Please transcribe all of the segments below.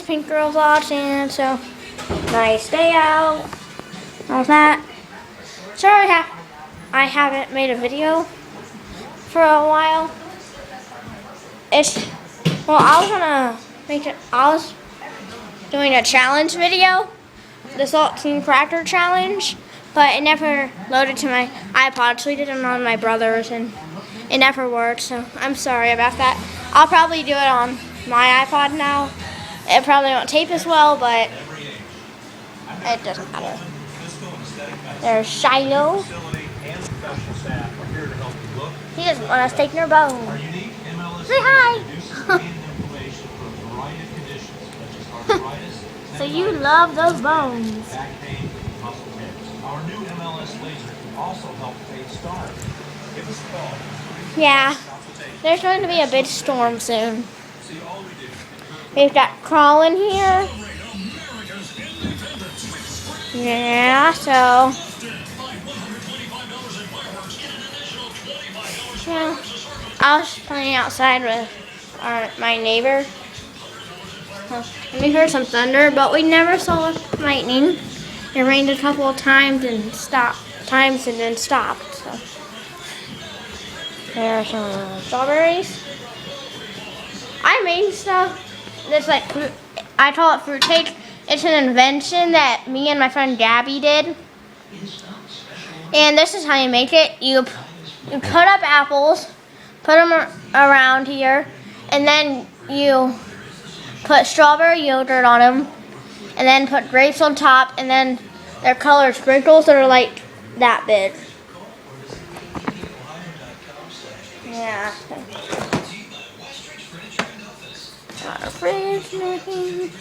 Pink Girls watching. So, nice day out. How's that? Sorry, I haven't made a video for a while. I was gonna make it. I was doing a challenge video, the Saltine Cracker Challenge, but it never loaded to my iPod, so we did it on my brother's, and it never worked. So I'm sorry about that. I'll probably do it on my iPod now. It probably won't tape as well, but it doesn't matter. There's Shiloh. He doesn't want us taking her bone. Say hi. So you love those bones. Yeah, there's going to be a big storm soon. We've got crawling here. Yeah, so. Yeah, I was playing outside with my neighbor. And we heard some thunder, but we never saw lightning. It rained a couple of times and then stopped. So there are some strawberries. I made stuff that's like fruit. I call it fruit cake. It's an invention that me and my friend Gabby did. And this is how you make it. You cut up apples, put them around here, and then you put strawberry yogurt on them, and then put grapes on top, and then they're colored sprinkles that are like that big. Yeah. Got a fridge and everything.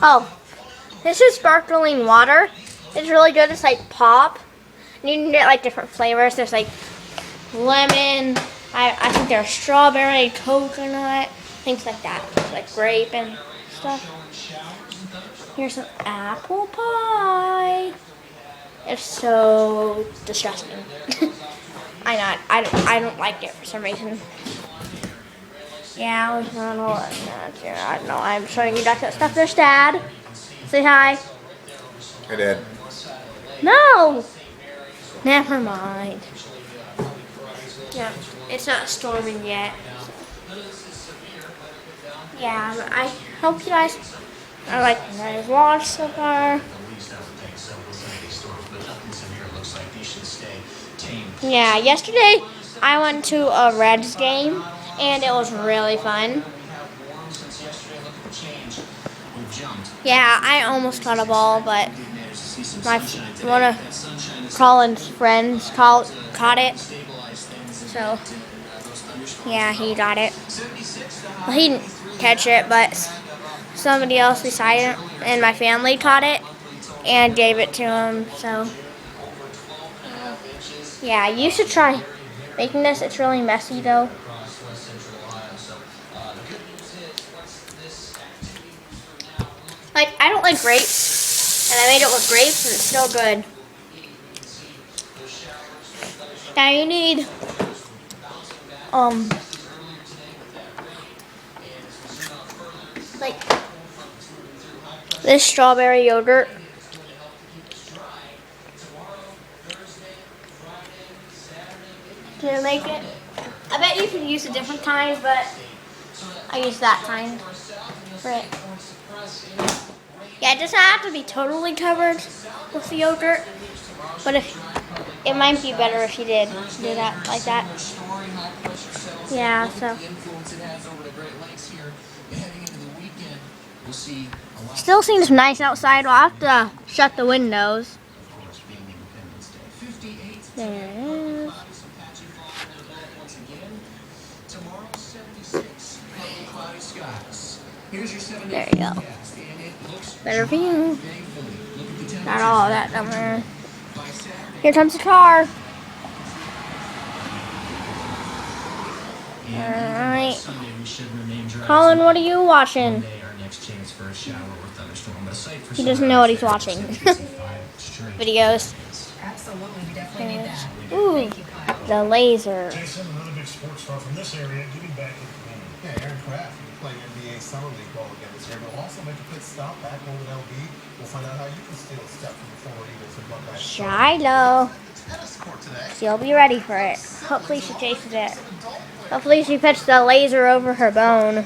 Oh, this is sparkling water. It's really good. It's like pop. And you can get like different flavors. There's like lemon. I think there's strawberry, coconut, things like that. Like grape and stuff. Here's some apple pie. It's so disgusting. I don't like it for some reason. Yeah, I was not all that here. I don't know. I'm showing you that stuff. There's Dad. Say hi. Hey, Dad. No. Never mind. Yeah, it's not storming yet. Yeah, but I hope you guys are liking my vlog so far. Yeah, yesterday I went to a Reds game and it was really fun. Yeah, I almost caught a ball, but one of Colin's friends caught it. So, yeah, he got it. Well, he didn't catch it, but somebody else beside him and my family caught it and gave it to him. So, yeah, you should try making this. It's really messy, though. Like, I don't like grapes, and I made it with grapes, and it's still good. Now you need, like, this strawberry yogurt. To make it. I bet you could use a different kind, but I use that kind for it. Yeah, it doesn't have to be totally covered with the yogurt, but it might be better if you did do that like that. Yeah, so. Still seems nice outside. We'll have to shut the windows. There it is. There you go. Better view. Got all that down there. Here comes the car. Alright. Colin, what are you watching? He doesn't know what he's watching. Videos. Ooh, the laser. playing NBA Summer League ball again this year. But we'll also make a quick stop back home at LB. We'll find out how you can steal a step from the former Eagles and Buckeyes. Shiloh. She'll be ready for it. Hopefully she chases it. Hopefully she puts the laser over her bone.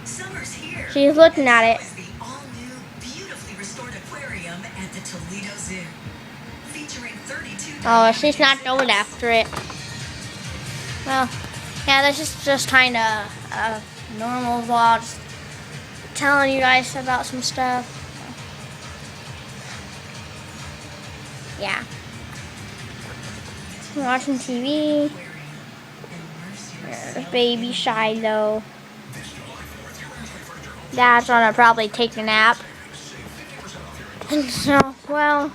Summer's here. She's looking at it. The all-new, beautifully restored aquarium at the Toledo Zoo. Featuring 32 Oh, she's not going after it. Well, yeah, this is just kind of a normal vlog. Just telling you guys about some stuff. Yeah. Watching TV. There's baby Shiloh. Dad's gonna probably take a nap. And so, well,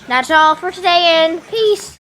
that's all for today, and peace.